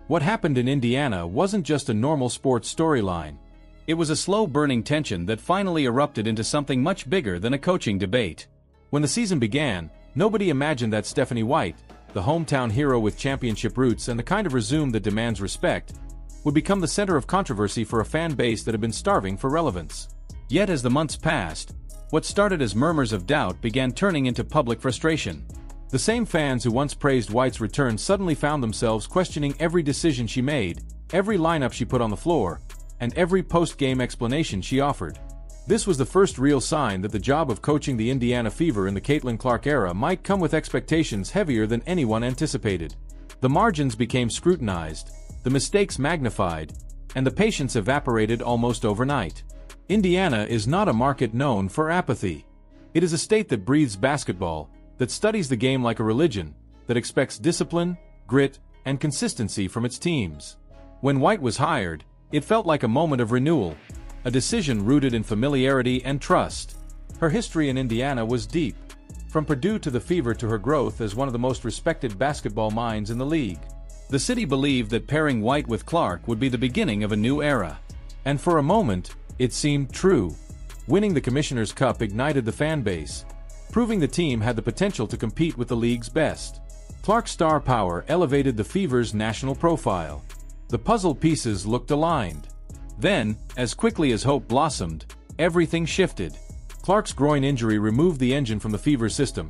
What happened in Indiana wasn't just a normal sports storyline. It was a slow-burning tension that finally erupted into something much bigger than a coaching debate. When the season began, nobody imagined that Stephanie White, the hometown hero with championship roots and the kind of resume that demands respect, would become the center of controversy for a fan base that had been starving for relevance. Yet as the months passed, what started as murmurs of doubt began turning into public frustration. The same fans who once praised White's return suddenly found themselves questioning every decision she made, every lineup she put on the floor, and every post-game explanation she offered. This was the first real sign that the job of coaching the Indiana Fever in the Caitlin Clark era might come with expectations heavier than anyone anticipated. The margins became scrutinized, the mistakes magnified, and the patience evaporated almost overnight. Indiana is not a market known for apathy. It is a state that breathes basketball, that studies the game like a religion, that expects discipline, grit, and consistency from its teams. When White was hired, it felt like a moment of renewal, a decision rooted in familiarity and trust. Her history in Indiana was deep, from Purdue to the Fever to her growth as one of the most respected basketball minds in the league. The city believed that pairing White with Clark would be the beginning of a new era. And for a moment, it seemed true. Winning the Commissioner's Cup ignited the fan base, proving the team had the potential to compete with the league's best. Clark's star power elevated the Fever's national profile. The puzzle pieces looked aligned. Then, as quickly as hope blossomed, everything shifted. Clark's groin injury removed the engine from the Fever system,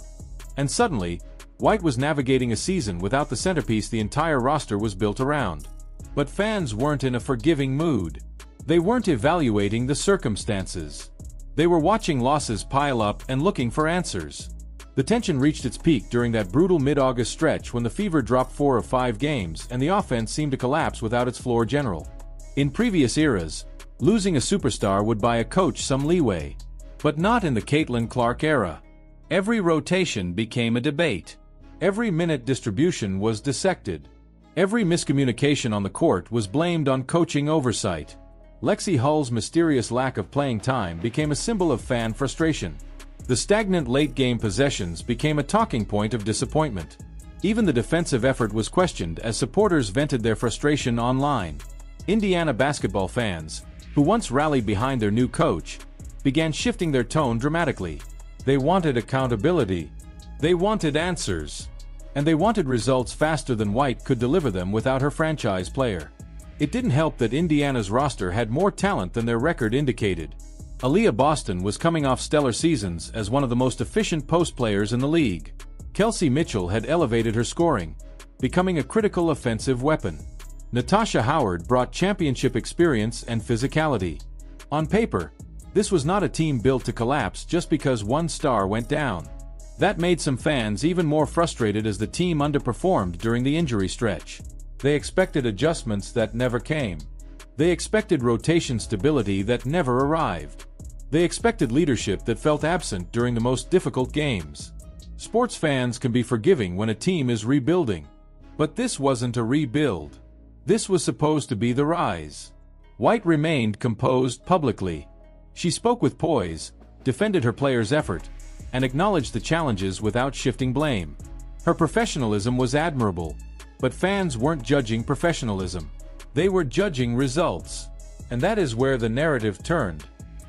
and suddenly, White was navigating a season without the centerpiece the entire roster was built around. But fans weren't in a forgiving mood. They weren't evaluating the circumstances. They were watching losses pile up and looking for answers. The tension reached its peak during that brutal mid-August stretch when the Fever dropped 4 of 5 games and the offense seemed to collapse without its floor general. In previous eras, losing a superstar would buy a coach some leeway. But not in the Caitlin Clark era. Every rotation became a debate. Every minute distribution was dissected. Every miscommunication on the court was blamed on coaching oversight. Lexi Hull's mysterious lack of playing time became a symbol of fan frustration. The stagnant late-game possessions became a talking point of disappointment. Even the defensive effort was questioned as supporters vented their frustration online. Indiana basketball fans, who once rallied behind their new coach, began shifting their tone dramatically. They wanted accountability. They wanted answers. And they wanted results faster than White could deliver them without her franchise player. It didn't help that Indiana's roster had more talent than their record indicated. Aaliyah Boston was coming off stellar seasons as one of the most efficient post players in the league. Kelsey Mitchell had elevated her scoring, becoming a critical offensive weapon. Natasha Howard brought championship experience and physicality. On paper, this was not a team built to collapse just because one star went down. That made some fans even more frustrated as the team underperformed during the injury stretch. They expected adjustments that never came. They expected rotation stability that never arrived. They expected leadership that felt absent during the most difficult games. Sports fans can be forgiving when a team is rebuilding. But this wasn't a rebuild. This was supposed to be the rise. White remained composed publicly. She spoke with poise, defended her players' effort, and acknowledged the challenges without shifting blame. Her professionalism was admirable, but fans weren't judging professionalism. They were judging results. And that is where the narrative turned.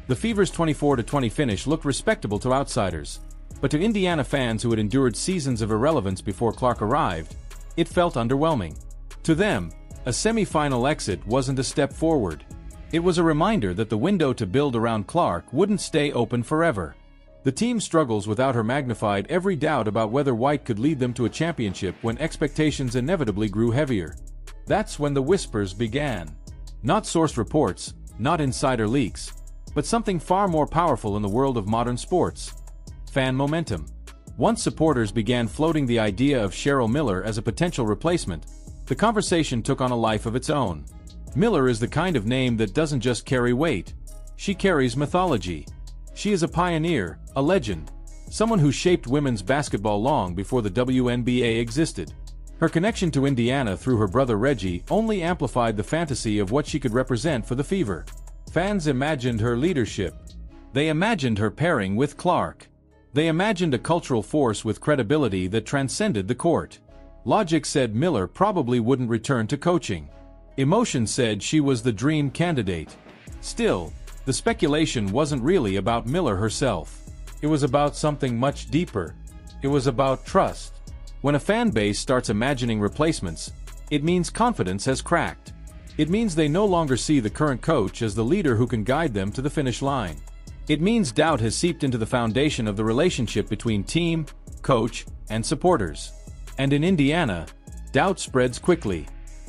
The Fever's 24-20 finish looked respectable to outsiders, but to Indiana fans who had endured seasons of irrelevance before Clark arrived, it felt underwhelming. To them, a semi-final exit wasn't a step forward. It was a reminder that the window to build around Clark wouldn't stay open forever. The team's struggles without her magnified every doubt about whether White could lead them to a championship when expectations inevitably grew heavier. That's when the whispers began. Not sourced reports, not insider leaks, but something far more powerful in the world of modern sports. Fan momentum. Once supporters began floating the idea of Cheryl Miller as a potential replacement, the conversation took on a life of its own. Miller is the kind of name that doesn't just carry weight. She carries mythology. She is a pioneer, a legend, someone who shaped women's basketball long before the WNBA existed. Her connection to Indiana through her brother Reggie only amplified the fantasy of what she could represent for the Fever. Fans imagined her leadership. They imagined her pairing with Clark. They imagined a cultural force with credibility that transcended the court. Logic said Miller probably wouldn't return to coaching. Emotion said she was the dream candidate. Still, the speculation wasn't really about Miller herself. It was about something much deeper. It was about trust. When a fan base starts imagining replacements, it means confidence has cracked. It means they no longer see the current coach as the leader who can guide them to the finish line. It means doubt has seeped into the foundation of the relationship between team, coach, and supporters. And in Indiana, doubt spreads quickly.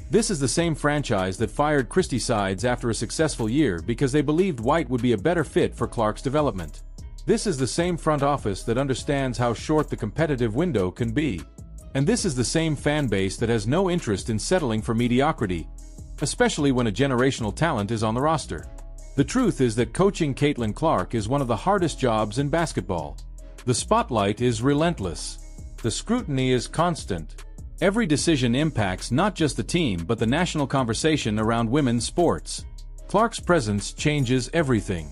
This is the same franchise that fired Christie Sides after a successful year because they believed White would be a better fit for Clark's development. This is the same front office that understands how short the competitive window can be. And this is the same fan base that has no interest in settling for mediocrity, especially when a generational talent is on the roster. The truth is that coaching Caitlin Clark is one of the hardest jobs in basketball. The spotlight is relentless. The scrutiny is constant. Every decision impacts not just the team but the national conversation around women's sports. Clark's presence changes everything.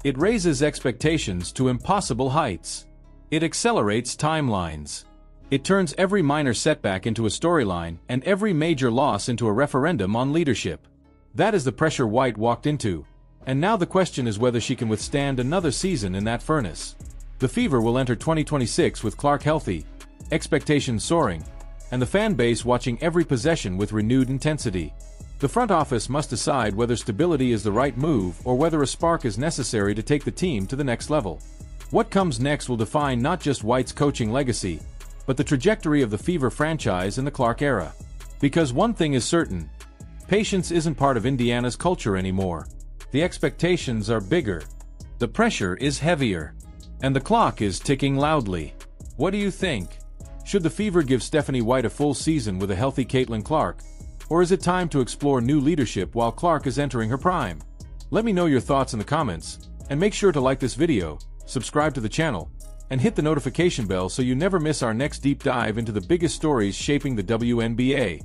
It raises expectations to impossible heights. It accelerates timelines. It turns every minor setback into a storyline and every major loss into a referendum on leadership. That is the pressure White walked into. And now the question is whether she can withstand another season in that furnace. The Fever will enter 2026 with Clark healthy, expectations soaring, and the fan base watching every possession with renewed intensity. The front office must decide whether stability is the right move or whether a spark is necessary to take the team to the next level. What comes next will define not just White's coaching legacy, but the trajectory of the Fever franchise in the Clark era. Because one thing is certain, patience isn't part of Indiana's culture anymore. The expectations are bigger. The pressure is heavier. And the clock is ticking loudly. What do you think? Should the Fever give Stephanie White a full season with a healthy Caitlin Clark? Or is it time to explore new leadership while Clark is entering her prime? Let me know your thoughts in the comments, and make sure to like this video, subscribe to the channel, and hit the notification bell so you never miss our next deep dive into the biggest stories shaping the WNBA.